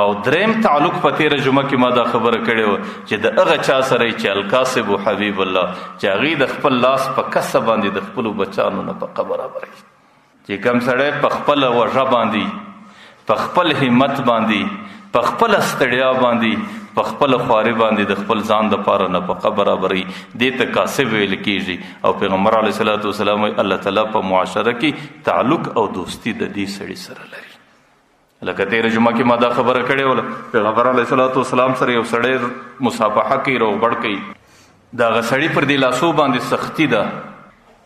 او دریم تعلق په تیره جمعه کې ما دا خبره کړې وه چې د هغه چا سره چې الکاسب و حبیب الله چې هغوی د خپل لاس په کسه باندې د خپلو بچانو نه په قبره بري چې کوم سړی په خپله وژه باندې په خپل همت باندې په خپله ستړیا باندې په خپله خواري باندې د خپل ځان دپاره نه په قبره بري دې ته کاسب ویل کېږي او پیغمبر علیه صلات وسلام وایي الله تعالی په معاشره کې تعلق او دوستي د دې سړي سره لري. لکه تیره جمعه کې ما دا خبره کړې وله پیغمبر علیه صلات وسلام سره یو سړی مصافحه کوي روغبړ کوي د هغه سړي پر دې لاسو باندې سختي ده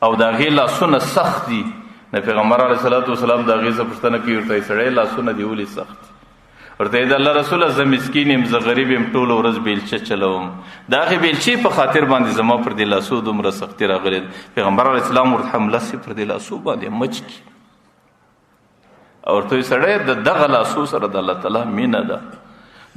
او د هغې لاسونه سخت دي نو پیغمبر علیه صلات وسلام د هغې څه پوښتنه کوي ورته سړی لاسونه دې ولې سخت ورته د الله رسوله زه مسکین یم زه غریب یم ټوله ورځ بیلچه چلوم د هغې بیلچې په خاطر باندې زما پر دې لاسو دومره سختي راغلې پیغمبر علیه السلام ورته حمله سي پر دې لاسو باندې مچ کي او ورته سړی د دغه لاسو سره د الله تعالی مینه ده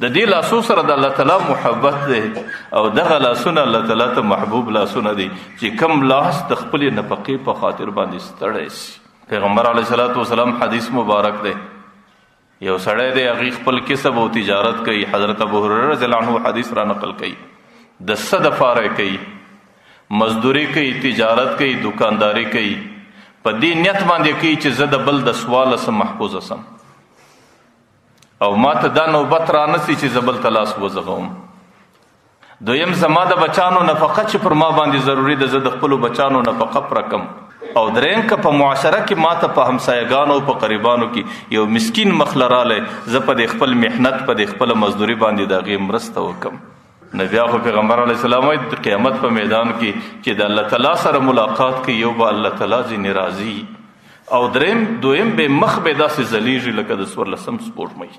د دې لاسو سره د الله تعالی محبت دی او دغه لاسونه الله تعالی ته محبوب لاسونه دي چې کم لاس د خپلې نفقې په خاطر باندې ستړی سي. پیغمبر علیه صلات وسلام حدیث مبارک دی یو سړی دی هغې خپل کسب او تجارت کوي حضرت ابو هریره رضی الله عنه حدیث را نقل کوي د څه دپاره کوي مزدوري کوي تجارت کوي دکانداري کوي په دې نیت باندې کوي چې زه د بل د سواله څه محفوظه سم او ما ته دا نوبت رانسي چې زه بل ته لاس وزغوم. دویم زما د بچانو نفقه چې پر ما باندې ضروري ده زه د خپلو بچانو نفقه پوره کم او دریم که په معاشره کې ما ته په همسایګانو او په قریبانو کې یو مسکین مخ لرالی زه په دې خپل محنت په دې خپله مزدوري باندې د هغې مرسته وکم. نو بیا خو پیغمبر علیه السلام وایي د قیامت په میدان کې چې د الله تعالی سره ملاقات کوي یو به الله تعالی ځینې راضي او دویم به مخ به داسې ځلیږي لکه د 14 سپوږمۍ.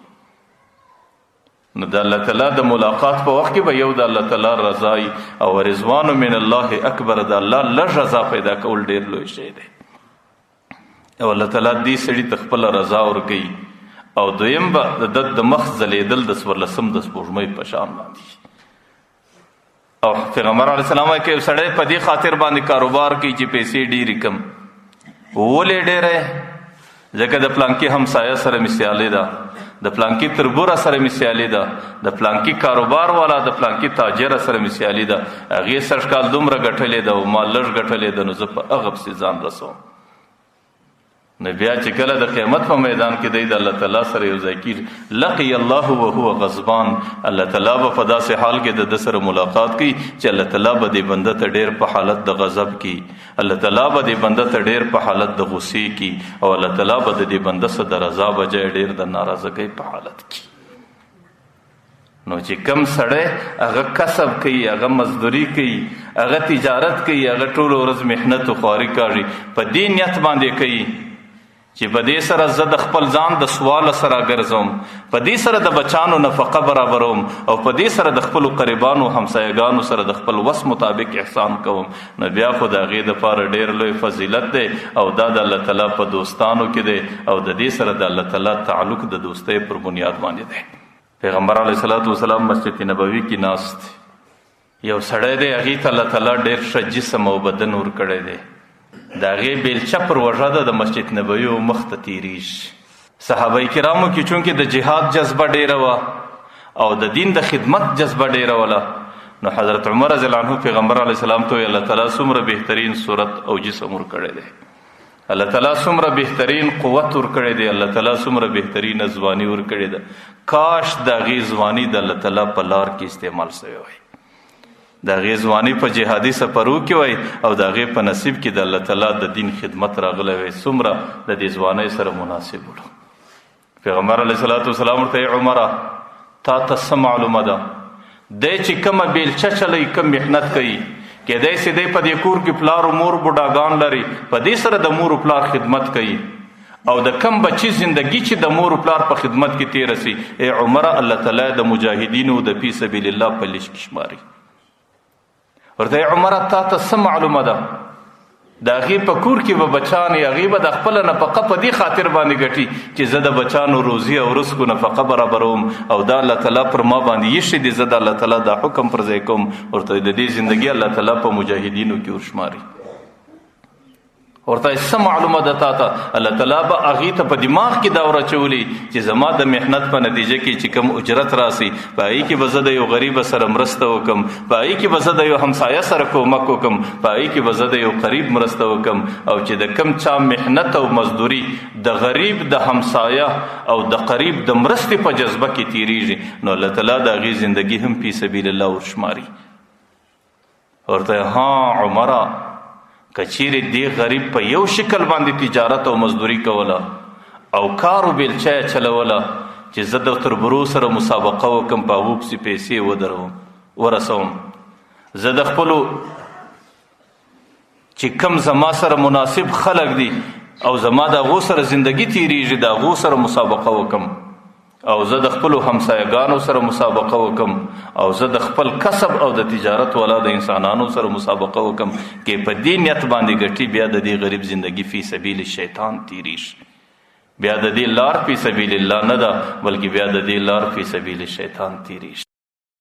نو د الله تعالی د ملاقات په وخت کې به یو د الله تعالی رضای او رضوان من الله اکبر د الله لږ رضا پیدا کول ډېر لوی شی دی او الله تعالی دې سړي ته خپله رضا ورکوي او دویم به د مخ ځلیدل د 14 د سپوږمۍ په شان باندې. او پیغمبر علیه السلام وایي که یو سړی په دې خاطر باندې کاروبار کوي چې پیسې ډېرې کم ولې ډېری ځکه د پلانکي همسایه سره مې سیالي ده د پلانکي تربوره سره مې سیالي ده د پلانکي کاروبار والا د پلانکي تاجره سره مې سیالي ده هغې سږ کال دومره ګټلې ده او ما لږ ګټلې ده نو زه په هغه پسې ځان رسوم. نو بیا چې کله د قیامت په میدان کې دی د الله تعالی سره یو ځای کېږي لقي الله وهو غضبان الله تعالی به په داسې حال کې د ده سره ملاقات کوي چې الله تعالی به دې بنده ته ډېر په حالت د غضب کې الله تعالی به دې بنده ته ډېر په حالت د غصې کې او الله تعالی به د دې بنده سره د رضا بجای ډېر د ناراضګۍ په حالت کې. نو چې کم سړی هغه کسب کوي هغه مزدوري کوي هغه تجارت کوي هغه ټوله ورځ محنت و خواري کاږي په دې نیت باندې کوي چې په دې سره زه د خپل ځان د سواله سره ګرځوم په دې سره د بچانو نفقه برابروم او په دې سره د خپلو قریبانو همسایګانو سره د خپل وس مطابق احسان کوم نو بیا خو د هغې دپاره ډېر لوی فضیلت دی او دا د الله تعالی په دوستانو کې دی او د دې سره د الله تعالی تعلق د دوستۍ پر بنیاد باندې دی. پیغمبر علیه صلات وسلام مسجد نبوي کې ناست یو سړی دی هغې ته الله تعالی ډېر ښه جسم او بدن ورکړی دی د هغې بیلچه پر وژه ده د مسجد نبوي او مخ ته تېرېږي. صحابه کرامو کې چونکې د جهاد جذبه ډېره وه او د دین د خدمت جذبه ډېره وله نو حضرت عمر رضی الله عنه پیغمبر علیه السلام ته الله تعالی څومره بهترین صورت او جسم ورکړی دی الله تعالی څومره بهترین قوت ورکړی دی الله تعالی څومره بهترینه ځواني ورکړې ده کاش د هغې ځواني د الله تعالی په لار کې استعمال شوی وای د هغې ځواني په جهادي سفرو کې وای او د هغې په نصیب کې د الله تعالی د دین خدمت راغلی وای څومره د دې ځوانۍ سره مناسب وړو. پیغمبر علیه صلات وسلام ورته عمره تا ته څه معلومه ده دی چې کومه بیلچه چلی کم محنت کوي کیدای سي دی په دې کور کې پلار او مور بوډاګان لري په دې سره د مور او پلار خدمت کوي او د کم بچی زندگی چې د مور او پلار په خدمت کې تیر سي ای عمره الله تعالی د مجاهدینو د فی سبیل الله په لیست کې شماري. ورته عمره تا ته څه معلومه ده د هغې په کور کې به بچان هغې به د خپله نفقه په دې خاطر باندې ګټي چې زه د بچانو روزي او رزقو نفقه برابروم او دا الله تعالی پر ما باندې ایښی دی زه د الله تعالی دا حکم پر ځای کوم ورته د دې زندګي الله تعالی په مجاهدینو کې ورشماري. ورته څه معلومه ده تا ته الله تعالی به هغې ته په دماغ کې دا ورچولی چې زما د محنت په نتیجه کې چې کوم اجرت راسي په هغې کې به زه د یو غریب سره مرسته وکم، په هغې کې به زه د یو همسایه سره کومک وکم، په هغې کې به زه د یو قریب مرسته وکم. او چې د کم چا محنت او مزدوري د غریب د همسایه او د قریب د مرستې په جذبه کې تیریږي نو الله تعالی د هغې زندګي هم فی سبیل الله ورشماري. ورته ها عمره کچیرې دې غریب په یو شکل باندې تجارت او مزدوري کوله او کارو بیلچه چلوله چې زه د تربرو سره مسابقه وکم په هغو پسې پیسې ورسوم، زه د خپلو چې کم زما سره مناسب خلق دي او زما د هغو سره زندگی تیریږي د هغو سره مسابقه وکم، او زه د خپلو همسایګانو سره مسابقه وکم، او زه د خپل کسب او د تجارت والا د انسانانو سره مسابقه وکم کې په دې نیت باندې ګټي بیا د دې غریب زندگی فی سبیل الشیطان تیریږي. بیا د دې لار فی سبیل الله نه ده بلکې بیا د دې لار فی سبیل الشیطان تیریږي.